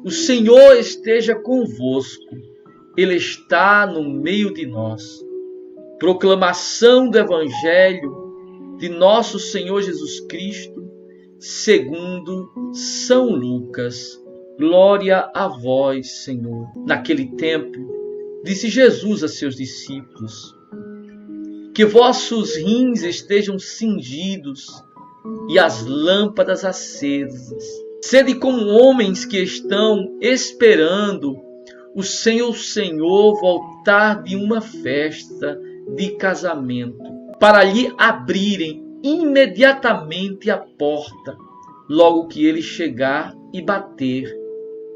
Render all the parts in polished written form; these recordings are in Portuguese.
O Senhor esteja convosco. Ele está no meio de nós. Proclamação do Evangelho de nosso Senhor Jesus Cristo, segundo São Lucas. Glória a vós, Senhor. Naquele tempo, disse Jesus a seus discípulos: que vossos rins estejam cingidos e as lâmpadas acesas. Sede como homens que estão esperando o Senhor voltar de uma festa de casamento, para lhe abrirem imediatamente a porta, logo que ele chegar e bater.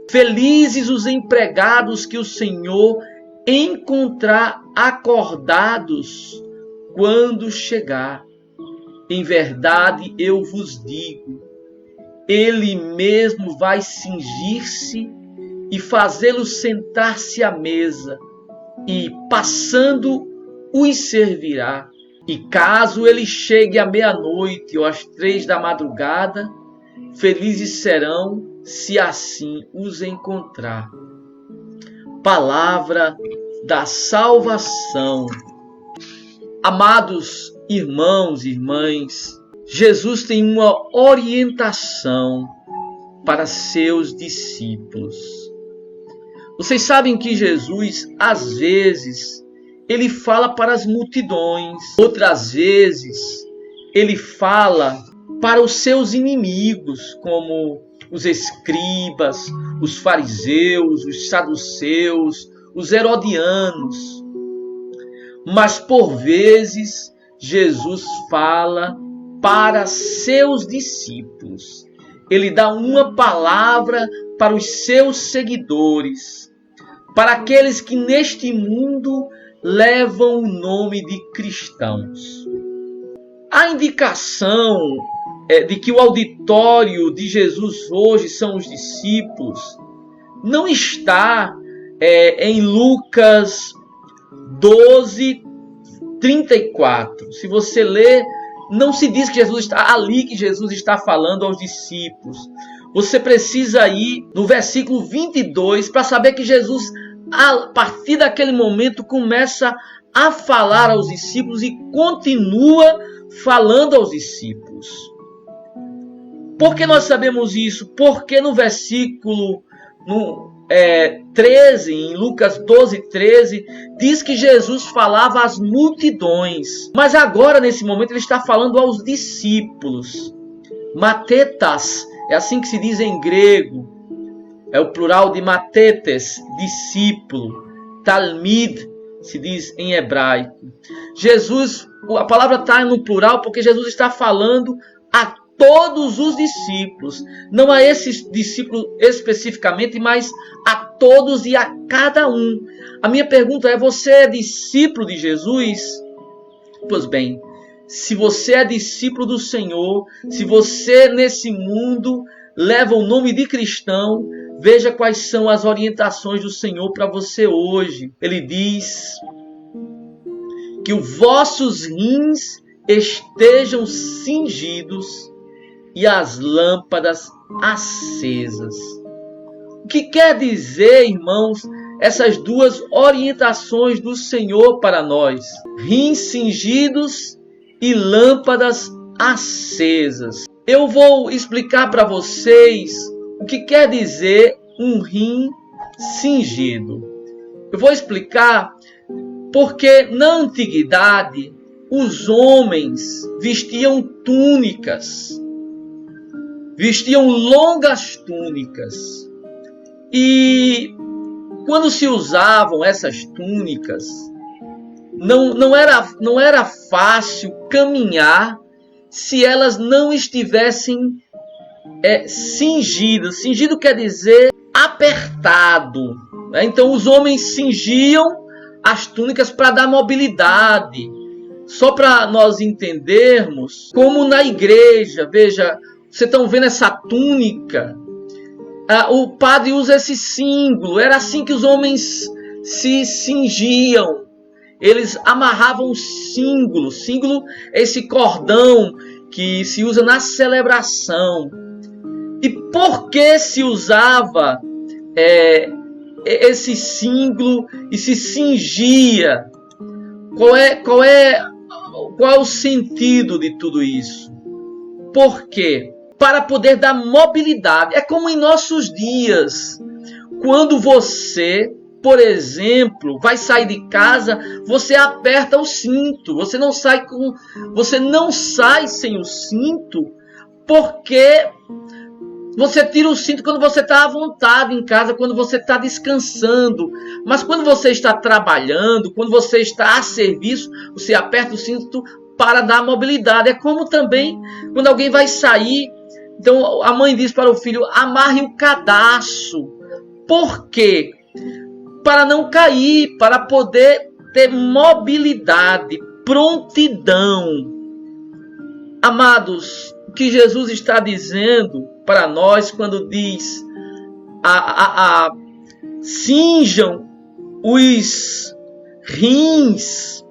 Felizes os empregados que o Senhor encontrar acordados quando chegar. Em verdade eu vos digo, ele mesmo vai cingir-se e fazê-los sentar-se à mesa, e passando os servirá. E caso ele chegue à meia-noite ou às 3 da madrugada, felizes serão se assim os encontrar. Palavra da salvação. Amados irmãos e irmãs, Jesus tem uma orientação para seus discípulos. Vocês sabem que Jesus, às vezes, ele fala para as multidões. Outras vezes, ele fala para os seus inimigos, como os escribas, os fariseus, os saduceus, os herodianos. Mas, por vezes, Jesus fala para seus discípulos. Ele dá uma palavra para os seus seguidores, para aqueles que neste mundo levam o nome de cristãos. A indicação de que o auditório de Jesus hoje são os discípulos não está em Lucas 12, 34. Se você ler, não se diz que Jesus está ali, que Jesus está falando aos discípulos. Você precisa ir no versículo 22 para saber que Jesus, a partir daquele momento, começa a falar aos discípulos e continua falando aos discípulos. Por que nós sabemos isso? Porque no versículo 13, em Lucas 12, 13, diz que Jesus falava às multidões. Mas agora, nesse momento, ele está falando aos discípulos. Matetas, é assim que se diz em grego. É o plural de matetes, discípulo. Talmid, se diz em hebraico. Jesus, a palavra está no plural porque Jesus está falando a todos os discípulos. Não a esses discípulos especificamente, mas a todos e a cada um. A minha pergunta é: você é discípulo de Jesus? Pois bem, se você é discípulo do Senhor, se você nesse mundo leva o nome de cristão, veja quais são as orientações do Senhor para você hoje. Ele diz que os vossos rins estejam cingidos e as lâmpadas acesas. O que quer dizer, irmãos, essas duas orientações do Senhor para nós? Rins cingidos e lâmpadas acesas. Eu vou explicar para vocês o que quer dizer um rim cingido. Eu vou explicar porque na antiguidade os homens vestiam túnicas, vestiam longas túnicas. E quando se usavam essas túnicas, não era fácil caminhar se elas não estivessem cingidas. Cingido quer dizer apertado. Então os homens cingiam as túnicas para dar mobilidade. Só para nós entendermos, como na igreja, veja, vocês estão vendo essa túnica? O padre usa esse símbolo. Era assim que os homens se cingiam. Eles amarravam o símbolo. Símbolo é esse cordão que se usa na celebração. E por que se usava esse símbolo e se cingia. Qual é o sentido de tudo isso? Por quê? Para poder dar mobilidade. É como em nossos dias, quando você, por exemplo, vai sair de casa, você aperta o cinto. Você não sai sem o cinto, porque você tira o cinto quando você está à vontade em casa, quando você está descansando. Mas quando você está trabalhando, quando você está a serviço, você aperta o cinto para dar mobilidade. É como também quando alguém vai sair. Então a mãe diz para o filho: amarre o cadarço. Por quê? Para não cair, para poder ter mobilidade, prontidão. Amados, o que Jesus está dizendo para nós quando diz cinjam os rins,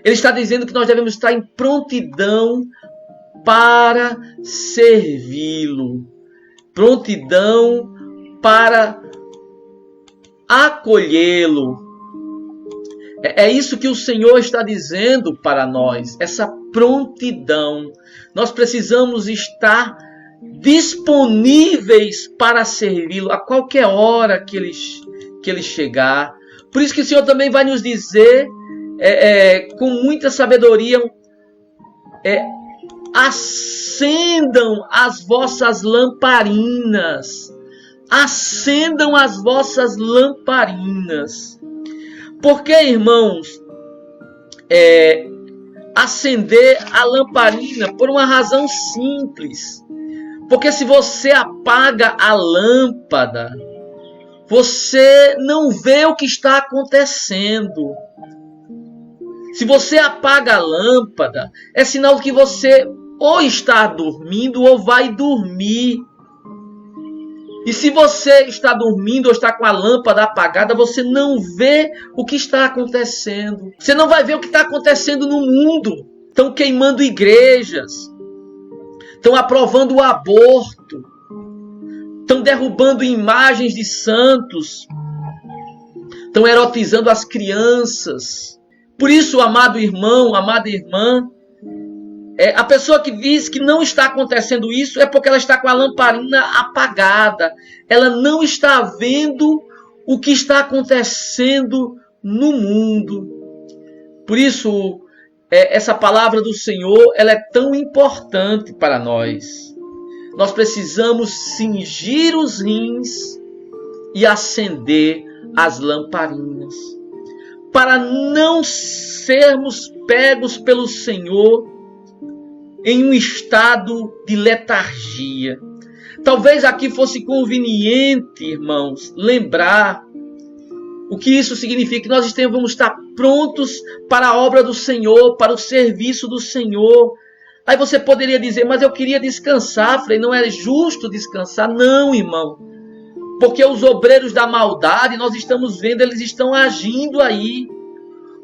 ele está dizendo que nós devemos estar em prontidão para servi-lo, prontidão para acolhê-lo. É isso que o Senhor está dizendo para nós, essa prontidão. Nós precisamos estar disponíveis para servi-lo a qualquer hora que ele chegar. Por isso que o Senhor também vai nos dizer, com muita sabedoria, acendam as vossas lamparinas. Acendam as vossas lamparinas. Porque, irmãos, acender a lamparina por uma razão simples. Porque se você apaga a lâmpada, você não vê o que está acontecendo. Se você apaga a lâmpada, é sinal que você ou está dormindo ou vai dormir. E se você está dormindo ou está com a lâmpada apagada, você não vê o que está acontecendo. Você não vai ver o que está acontecendo no mundo. Estão queimando igrejas. Estão aprovando o aborto. Estão derrubando imagens de santos. Estão erotizando as crianças. Por isso, amado irmão, amada irmã, a pessoa que diz que não está acontecendo isso é porque ela está com a lamparina apagada. Ela não está vendo o que está acontecendo no mundo. Por isso, essa palavra do Senhor, ela é tão importante para nós. Nós precisamos cingir os rins e acender as lamparinas, para não sermos pegos pelo Senhor em um estado de letargia. Talvez aqui fosse conveniente, irmãos, lembrar o que isso significa, que nós vamos estar prontos para a obra do Senhor, para o serviço do Senhor. Aí você poderia dizer: mas eu queria descansar. Falei: não é justo descansar? Não, irmão. Porque os obreiros da maldade, nós estamos vendo, eles estão agindo aí.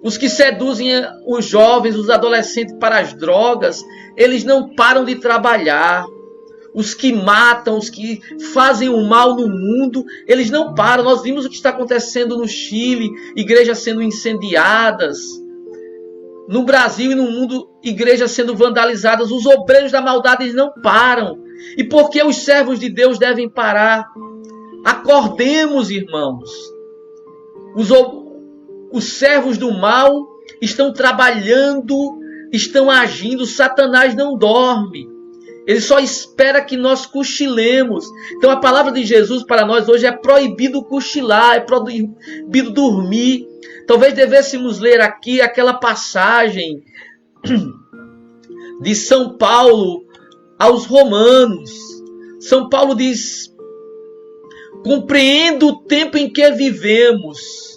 Os que seduzem os jovens, os adolescentes para as drogas, eles não param de trabalhar. Os que matam, os que fazem o mal no mundo, eles não param. Nós vimos o que está acontecendo no Chile, igrejas sendo incendiadas. No Brasil e no mundo, igrejas sendo vandalizadas. Os obreiros da maldade, eles não param. E por que os servos de Deus devem parar? Acordemos, irmãos. Os servos do mal estão trabalhando, estão agindo. Satanás não dorme. Ele só espera que nós cochilemos. Então a palavra de Jesus para nós hoje é proibido cochilar, é proibido dormir. Talvez devêssemos ler aqui aquela passagem de São Paulo aos Romanos. São Paulo diz: compreendo o tempo em que vivemos.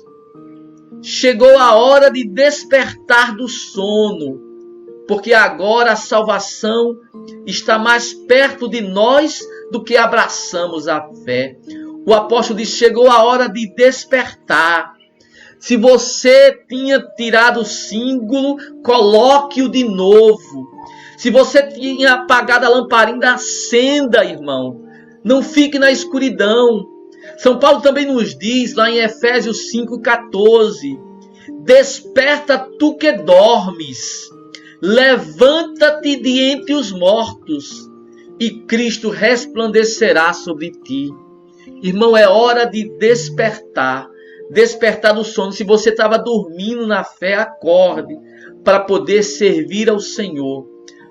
Chegou a hora de despertar do sono, porque agora a salvação está mais perto de nós do que abraçamos a fé. O apóstolo diz: chegou a hora de despertar. Se você tinha tirado o símbolo, coloque-o de novo. Se você tinha apagado a lamparina, acenda, irmão. Não fique na escuridão. São Paulo também nos diz, lá em Efésios 5,14, desperta tu que dormes, levanta-te de entre os mortos, e Cristo resplandecerá sobre ti. Irmão, é hora de despertar do sono. Se você estava dormindo na fé, acorde para poder servir ao Senhor,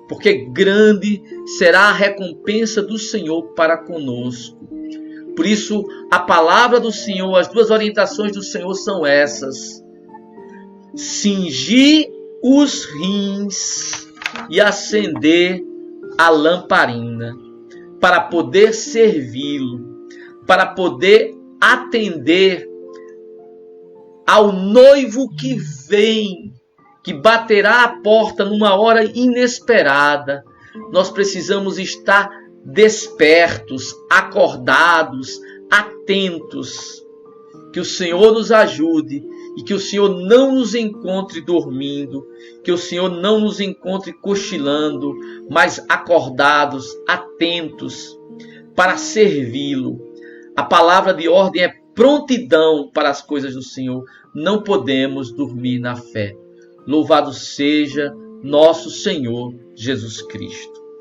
porque grande será a recompensa do Senhor para conosco. Por isso, a palavra do Senhor, as duas orientações do Senhor são essas: cingir os rins e acender a lamparina, para poder servi-lo, para poder atender ao noivo que vem, que baterá a porta numa hora inesperada. Nós precisamos estar despertos, acordados, atentos. Que o Senhor nos ajude e que o Senhor não nos encontre dormindo, que o Senhor não nos encontre cochilando, mas acordados, atentos para servi-lo. A palavra de ordem é prontidão para as coisas do Senhor. Não podemos dormir na fé. Louvado seja nosso Senhor Jesus Cristo.